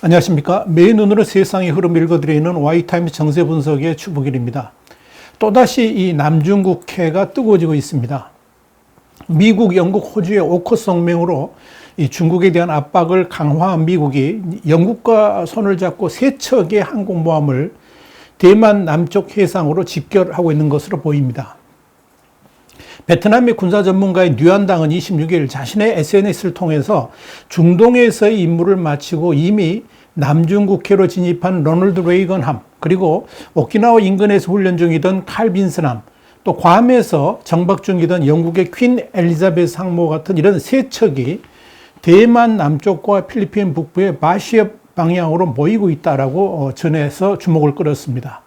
안녕하십니까. 매일 눈으로 세상의 흐름 읽어드리는 와이타임스 정세 분석의 추복일입니다. 또다시 이 남중국해가 뜨거워지고 있습니다. 미국, 영국, 호주의 오커스 동맹으로 이 중국에 대한 압박을 강화한 미국이 영국과 손을 잡고 세 척의 항공모함을 대만 남쪽 해상으로 집결하고 있는 것으로 보입니다. 베트남의 군사 전문가인 류안당은 26일 자신의 SNS를 통해서 중동에서의 임무를 마치고 이미 남중국해로 진입한 로널드 레이건함, 그리고 오키나와 인근에서 훈련 중이던 칼 빈슨함, 또 괌에서 정박 중이던 영국의 퀸 엘리자베스 항모 같은 이런 세 척이 대만 남쪽과 필리핀 북부의 바시협 방향으로 모이고 있다라고 전해서 주목을 끌었습니다.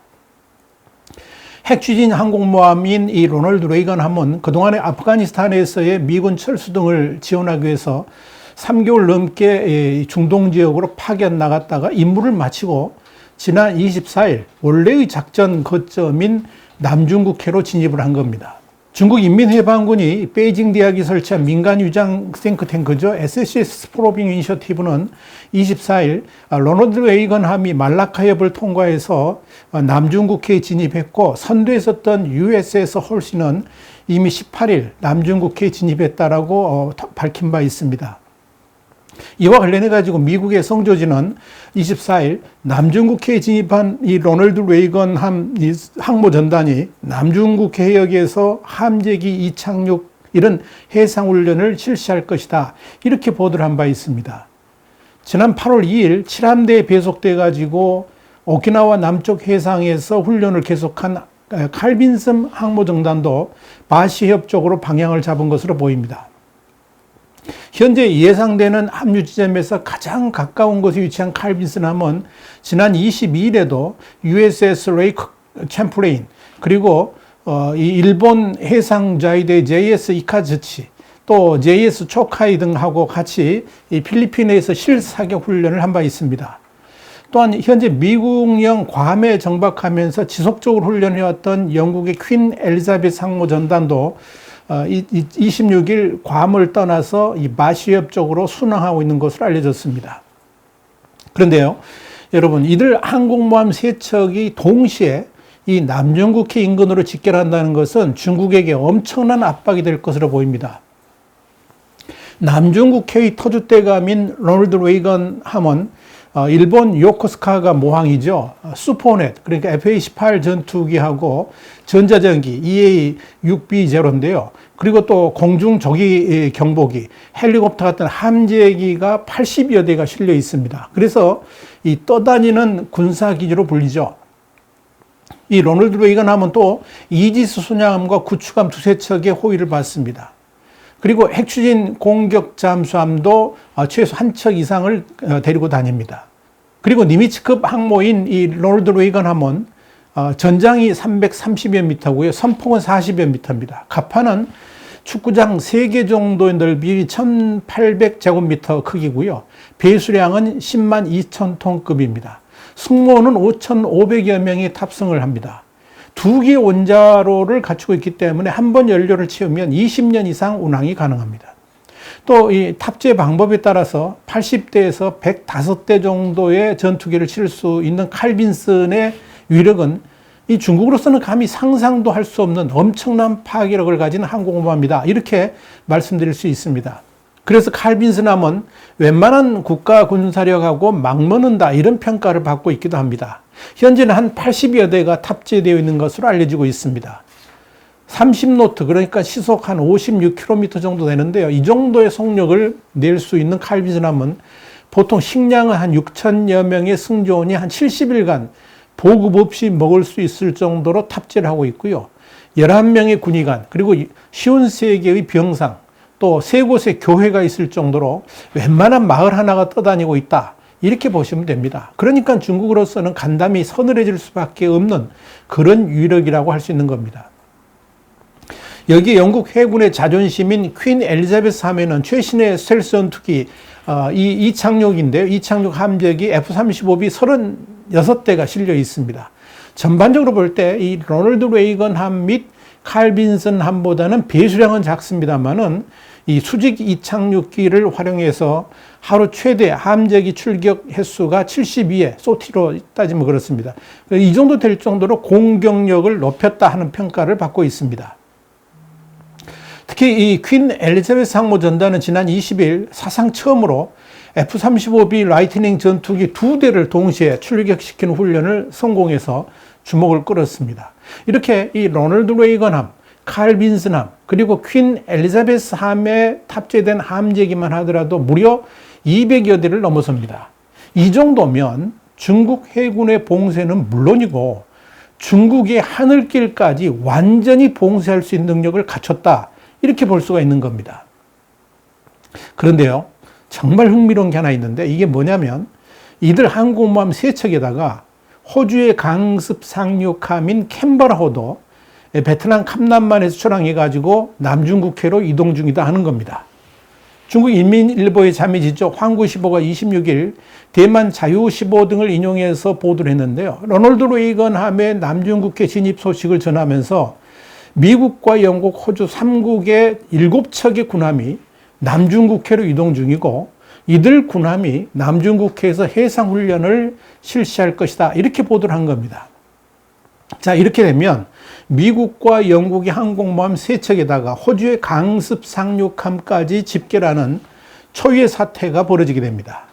핵추진 항공모함인 이 로널드 레이건함은 그동안에 아프가니스탄에서의 미군 철수 등을 지원하기 위해서 3개월 넘게 중동 지역으로 파견 나갔다가 임무를 마치고 지난 24일 원래의 작전 거점인 남중국해로 진입을 한 겁니다. 중국 인민해방군이 베이징 대학이 설치한 민간 유장 탱크죠. SCS 프로빙 이니셔티브는 24일 로널드 레이건함이 말라카협을 통과해서 남중국해에 진입했고, 선두에 있었던 USS 홀시는 이미 18일 남중국해에 진입했다라고 밝힌 바 있습니다. 이와 관련해 가지고 미국의 성조지는 24일 남중국해에 진입한 이 로널드 레이건함 항모 전단이 남중국해 해역에서 함재기 이착륙 이런 해상 훈련을 실시할 것이다, 이렇게 보도를 한 바 있습니다. 지난 8월 2일 7함대에 배속돼 가지고 오키나와 남쪽 해상에서 훈련을 계속한 칼 빈슨 항모 전단도 바시협 쪽으로 방향을 잡은 것으로 보입니다. 현재 예상되는 합류 지점에서 가장 가까운 곳에 위치한 칼 빈슨함은 지난 22일에도 USS 레이크 챔플레인, 그리고 이 일본 해상자위대 JS 이카즈치, 또 JS 초카이 등하고 같이 이 필리핀에서 실사격 훈련을 한 바 있습니다. 또한 현재 미국령 괌에 정박하면서 지속적으로 훈련해왔던 영국의 퀸 엘리자베스 항모 전단도 26일 괌을 떠나서 이 마시협 쪽으로 순항하고 있는 것으로 알려졌습니다. 그런데요, 여러분, 이들 항공모함 세 척이 동시에 이 남중국해 인근으로 집결한다는 것은 중국에게 엄청난 압박이 될 것으로 보입니다. 남중국해의 터줏대감인 로널드 레이건 함은 일본 요코스카가 모항이죠. 수포넷, 그러니까 FA-18 전투기하고 전자전기 EA-6B0인데요. 그리고 또 공중 조기 경보기, 헬리콥터 같은 함재기가 80여 대가 실려 있습니다. 그래서 이 떠다니는 군사기지로 불리죠. 이 로널드 레이건함은 또 이지스 순양함과 구축함 두세 척의 호위를 받습니다. 그리고 핵추진 공격 잠수함도 최소 한 척 이상을 데리고 다닙니다. 그리고 니미츠급 항모인 이 로널드 레이건함은 전장이 330여 미터고요. 선폭은 40여 미터입니다. 갑판은 축구장 3개 정도의 넓이 1800제곱미터 크기고요. 배수량은 10만 2천 톤급입니다. 승무원은 5,500여 명이 탑승을 합니다. 2개의 원자로를 갖추고 있기 때문에 한 번 연료를 채우면 20년 이상 운항이 가능합니다. 또 이 탑재 방법에 따라서 80대에서 105대 정도의 전투기를 치를 수 있는 칼 빈슨의 위력은 이 중국으로서는 감히 상상도 할 수 없는 엄청난 파괴력을 가진 항공모함이다, 이렇게 말씀드릴 수 있습니다. 그래서 칼 빈슨함은 웬만한 국가 군사력하고 맞먹는다, 이런 평가를 받고 있기도 합니다. 현재는 한 80여 대가 탑재되어 있는 것으로 알려지고 있습니다. 30노트, 그러니까 시속 한 56km 정도 되는데요. 이 정도의 속력을 낼 수 있는 칼 빈슨함은 보통 식량은 한 6천여 명의 승조원이 한 70일간 보급 없이 먹을 수 있을 정도로 탑재를 하고 있고요. 11명의 군의관, 그리고 53개의 병상, 또 3곳의 교회가 있을 정도로 웬만한 마을 하나가 떠다니고 있다, 이렇게 보시면 됩니다. 그러니까 중국으로서는 간담이 서늘해질 수밖에 없는 그런 위력이라고 할 수 있는 겁니다. 여기 영국 해군의 자존심인 퀸 엘리자베스 함에는 최신의 스텔스 전투기 이착륙인데요. 이착륙 함재기 F-35B 36대가 실려 있습니다. 전반적으로 볼 때 이 로널드 레이건 함 및 칼 빈슨 함보다는 배수량은 작습니다만은 이 수직 이착륙기를 활용해서 하루 최대 함재기 출격 횟수가 72회, 소티로 따지면 그렇습니다. 이 정도 될 정도로 공격력을 높였다 하는 평가를 받고 있습니다. 특히 이 퀸 엘리자베스 항모 전단은 지난 20일 사상 처음으로 F-35B 라이트닝 전투기 2대를 동시에 출격시키는 훈련을 성공해서 주목을 끌었습니다. 이렇게 이 로널드 레이건함, 칼 빈슨함, 그리고 퀸 엘리자베스 함에 탑재된 함재기만 하더라도 무려 200여 대를 넘어섭니다. 이 정도면 중국 해군의 봉쇄는 물론이고 중국의 하늘길까지 완전히 봉쇄할 수 있는 능력을 갖췄다, 이렇게 볼 수가 있는 겁니다. 그런데요, 정말 흥미로운 게 하나 있는데, 이게 뭐냐면 이들 항공모함 3척에다가 호주의 강습 상륙함인 캔버라호도 베트남 캄남만에서 출항해가지고 남중국해로 이동 중이다 하는 겁니다. 중국 인민일보의 자미지죠. 황구15가 26일 대만 자유15 등을 인용해서 보도를 했는데요. 로널드 레이건 함의 남중국해 진입 소식을 전하면서 미국과 영국, 호주 3국의 7척의 군함이 남중국해로 이동 중이고 이들 군함이 남중국해에서 해상훈련을 실시할 것이다, 이렇게 보도를 한 겁니다. 자, 이렇게 되면 미국과 영국의 항공모함 3척에다가 호주의 강습 상륙함까지 집결하는 초유의 사태가 벌어지게 됩니다.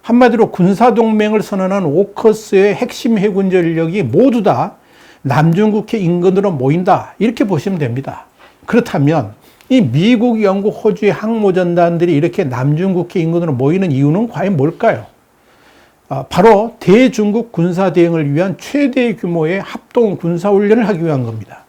한마디로 군사동맹을 선언한 오커스의 핵심 해군 전력이 모두 다 남중국해 인근으로 모인다, 이렇게 보시면 됩니다. 그렇다면 이 미국, 영국, 호주의 항모전단들이 이렇게 남중국해 인근으로 모이는 이유는 과연 뭘까요? 바로 대중국 군사대응을 위한 최대 규모의 합동 군사훈련을 하기 위한 겁니다.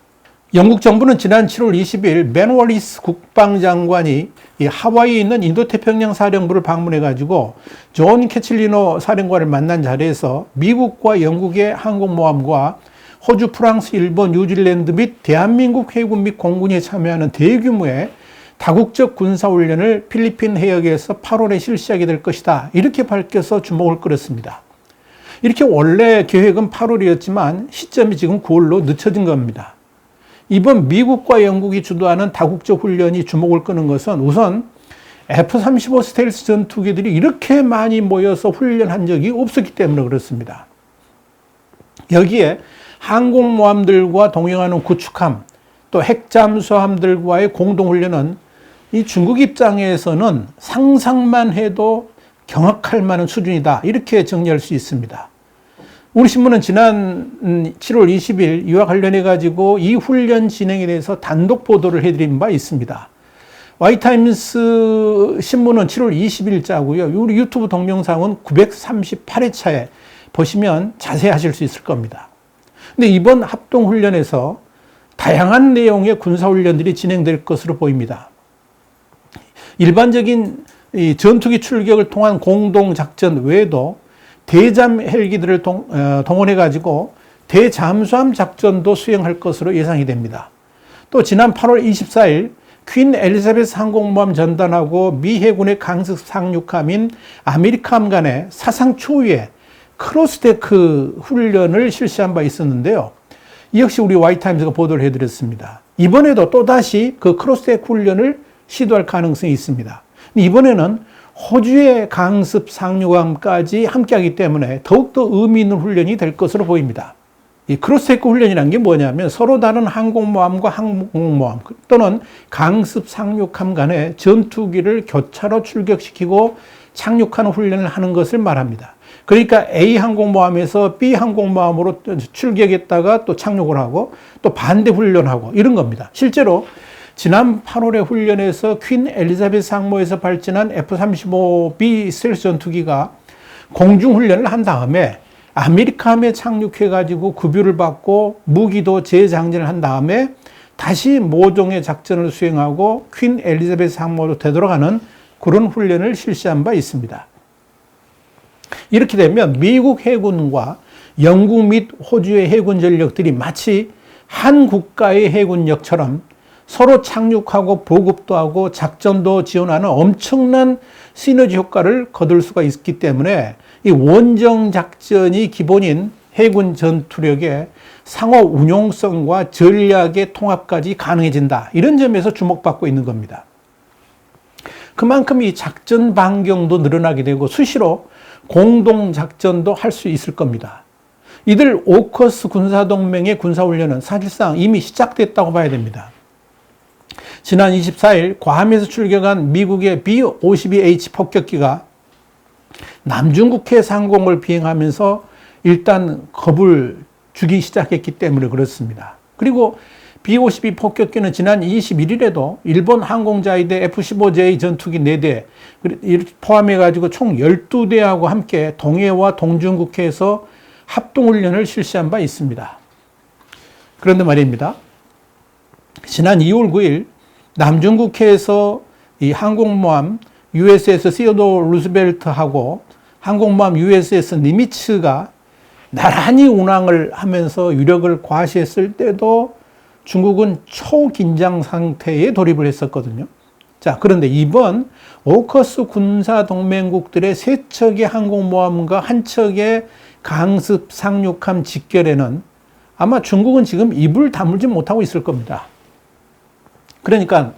영국 정부는 지난 7월 20일 맨 월리스 국방장관이 이 하와이에 있는 인도태평양 사령부를 방문해가지고 존 캐칠리노 사령관을 만난 자리에서 미국과 영국의 항공모함과 호주, 프랑스, 일본, 뉴질랜드 및 대한민국 해군 및 공군이 참여하는 대규모의 다국적 군사훈련을 필리핀 해역에서 8월에 실시하게 될 것이다, 이렇게 밝혀서 주목을 끌었습니다. 이렇게 원래 계획은 8월이었지만 시점이 지금 9월로 늦춰진 겁니다. 이번 미국과 영국이 주도하는 다국적 훈련이 주목을 끄는 것은 우선 F-35 스텔스 전투기들이 이렇게 많이 모여서 훈련한 적이 없었기 때문에 그렇습니다. 여기에 항공모함들과 동행하는 구축함, 또 핵잠수함들과의 공동훈련은 이 중국 입장에서는 상상만 해도 경악할 만한 수준이다, 이렇게 정리할 수 있습니다. 우리 신문은 지난 7월 20일 이와 관련해 가지고 이 훈련 진행에 대해서 단독 보도를 해드린 바 있습니다. 와이타임스 신문은 7월 20일자고요. 우리 유튜브 동영상은 938회차에 보시면 자세히 하실 수 있을 겁니다. 근데 이번 합동훈련에서 다양한 내용의 군사훈련들이 진행될 것으로 보입니다. 일반적인 이 전투기 출격을 통한 공동작전 외에도 대잠 헬기들을 동원해가지고 대잠수함 작전도 수행할 것으로 예상이 됩니다. 또 지난 8월 24일 퀸 엘리자베스 항공모함 전단하고 미 해군의 강습 상륙함인 아메리카함 간의 사상 초유의 크로스데크 훈련을 실시한 바 있었는데요. 이 역시 우리 와이타임즈가 보도를 해드렸습니다. 이번에도 또다시 그 크로스데크 훈련을 시도할 가능성이 있습니다. 이번에는 호주의 강습 상륙함까지 함께하기 때문에 더욱더 의미 있는 훈련이 될 것으로 보입니다. 이 크로스데크 훈련이라는 게 뭐냐면 서로 다른 항공모함과 항공모함 또는 강습 상륙함 간의 전투기를 교차로 출격시키고 착륙하는 훈련을 하는 것을 말합니다. 그러니까 A 항공모함에서 B 항공모함으로 출격했다가 또 착륙을 하고 또 반대 훈련하고 이런 겁니다. 실제로 지난 8월의 훈련에서 퀸 엘리자베스 항모에서 발진한 F-35B 스텔스 전투기가 공중훈련을 한 다음에 아메리카함에 착륙해가지고 급유를 받고 무기도 재장전을 한 다음에 다시 모종의 작전을 수행하고 퀸 엘리자베스 항모로 되돌아가는 그런 훈련을 실시한 바 있습니다. 이렇게 되면 미국 해군과 영국 및 호주의 해군 전력들이 마치 한 국가의 해군력처럼 서로 착륙하고 보급도 하고 작전도 지원하는 엄청난 시너지 효과를 거둘 수가 있기 때문에 이 원정 작전이 기본인 해군 전투력의 상호 운용성과 전략의 통합까지 가능해진다. 이런 점에서 주목받고 있는 겁니다. 그만큼 이 작전 반경도 늘어나게 되고 수시로 공동작전도 할 수 있을 겁니다. 이들 오커스 군사동맹의 군사훈련은 사실상 이미 시작됐다고 봐야 됩니다. 지난 24일 괌에서 출격한 미국의 B-52H 폭격기가 남중국해 상공을 비행하면서 일단 겁을 주기 시작했기 때문에 그렇습니다. 그리고 B-52 폭격기는 지난 21일에도 일본 항공자위대 F-15J 전투기 4대 포함해가지고 총 12대하고 함께 동해와 동중국해에서 합동훈련을 실시한 바 있습니다. 그런데 말입니다. 지난 2월 9일 남중국해에서 이 항공모함 USS 시어도 루스벨트하고 항공모함 USS 니미츠가 나란히 운항을 하면서 유력을 과시했을 때도 중국은 초긴장 상태에 돌입을 했었거든요. 자, 그런데 이번 오커스 군사동맹국들의 3척의 항공모함과 1척의 강습 상륙함 직결에는 아마 중국은 지금 입을 다물지 못하고 있을 겁니다. 그러니까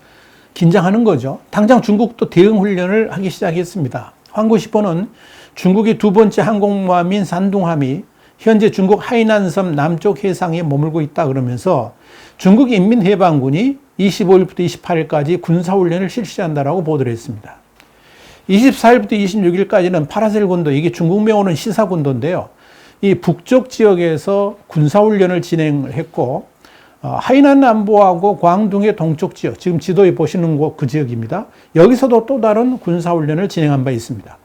긴장하는 거죠. 당장 중국도 대응 훈련을 하기 시작했습니다. 황구시보는 중국의 두 번째 항공모함인 산둥함이 현재 중국 하이난섬 남쪽 해상에 머물고 있다 그러면서 중국 인민해방군이 25일부터 28일까지 군사훈련을 실시한다라고 보도를 했습니다. 24일부터 26일까지는 파라셀 군도, 이게 중국명으로는 시사군도인데요. 이 북쪽 지역에서 군사훈련을 진행을 했고, 하이난 남부하고 광둥의 동쪽 지역, 지금 지도에 보시는 곳 그 지역입니다. 여기서도 또 다른 군사훈련을 진행한 바 있습니다.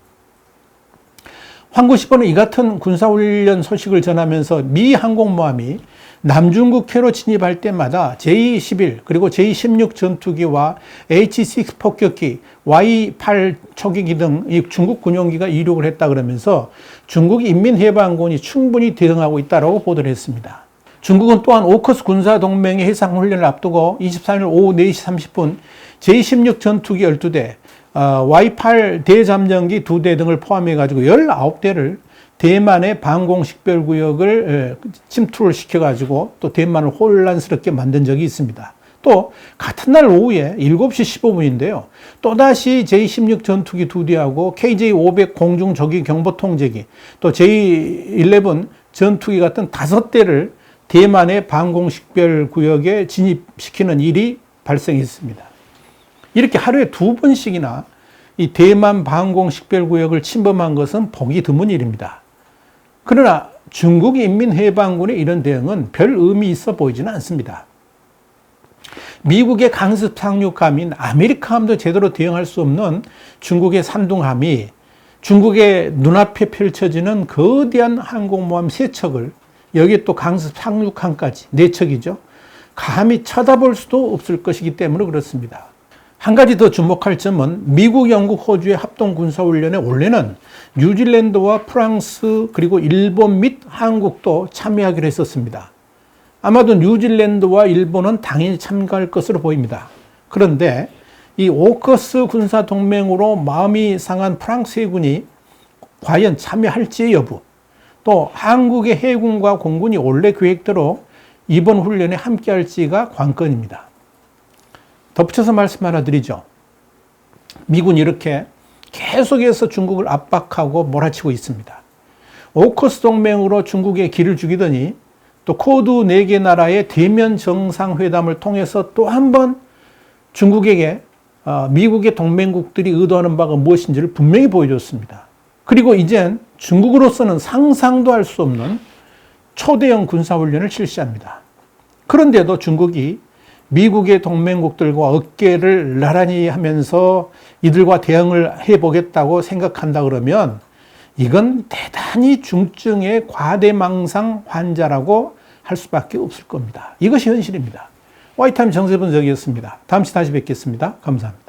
황구시보는 이 같은 군사훈련 소식을 전하면서 미 항공모함이 남중국해로 진입할 때마다 J-11 그리고 J-16 전투기와 H-6 폭격기, Y-8 초계기 등 이 중국 군용기가 이륙을 했다 그러면서 중국 인민해방군이 충분히 대응하고 있다고 보도를 했습니다. 중국은 또한 오커스 군사동맹의 해상훈련을 앞두고 23일 오후 4시 30분 J-16 전투기 12대, Y-8 대잠전기 2대 등을 포함해가지고 19대를 대만의 방공식별구역을 침투를 시켜가지고 또 대만을 혼란스럽게 만든 적이 있습니다. 또 같은 날 오후에 7시 15분인데요. 또다시 J-16 전투기 2대하고 KJ-500 공중조기 경보통제기, 또 J-11 전투기 같은 5대를 대만의 방공식별구역에 진입시키는 일이 발생했습니다. 이렇게 하루에 2번씩이나 이 대만 방공식별구역을 침범한 것은 보기 드문 일입니다. 그러나 중국 인민해방군의 이런 대응은 별 의미 있어 보이지는 않습니다. 미국의 강습 상륙함인 아메리카함도 제대로 대응할 수 없는 중국의 산둥함이 중국의 눈앞에 펼쳐지는 거대한 항공모함 3척을, 여기에 또 강습 상륙함까지 4척이죠. 감히 쳐다볼 수도 없을 것이기 때문에 그렇습니다. 한 가지 더 주목할 점은 미국, 영국, 호주의 합동 군사훈련에 원래는 뉴질랜드와 프랑스 그리고 일본 및 한국도 참여하기로 했었습니다. 아마도 뉴질랜드와 일본은 당연히 참가할 것으로 보입니다. 그런데 이 오커스 군사동맹으로 마음이 상한 프랑스 해군이 과연 참여할지 여부, 또 한국의 해군과 공군이 원래 계획대로 이번 훈련에 함께할지가 관건입니다. 덧붙여서 말씀 하나 드리죠. 미군이 이렇게 계속해서 중국을 압박하고 몰아치고 있습니다. 오커스 동맹으로 중국에 기를 죽이더니 또 코드 4개 나라의 대면 정상회담을 통해서 또 한 번 중국에게 미국의 동맹국들이 의도하는 바가 무엇인지를 분명히 보여줬습니다. 그리고 이젠 중국으로서는 상상도 할 수 없는 초대형 군사훈련을 실시합니다. 그런데도 중국이 미국의 동맹국들과 어깨를 나란히 하면서 이들과 대응을 해보겠다고 생각한다 그러면 이건 대단히 중증의 과대망상 환자라고 할 수밖에 없을 겁니다. 이것이 현실입니다. 와이타임 정세분석이었습니다. 다음 시간에 다시 뵙겠습니다. 감사합니다.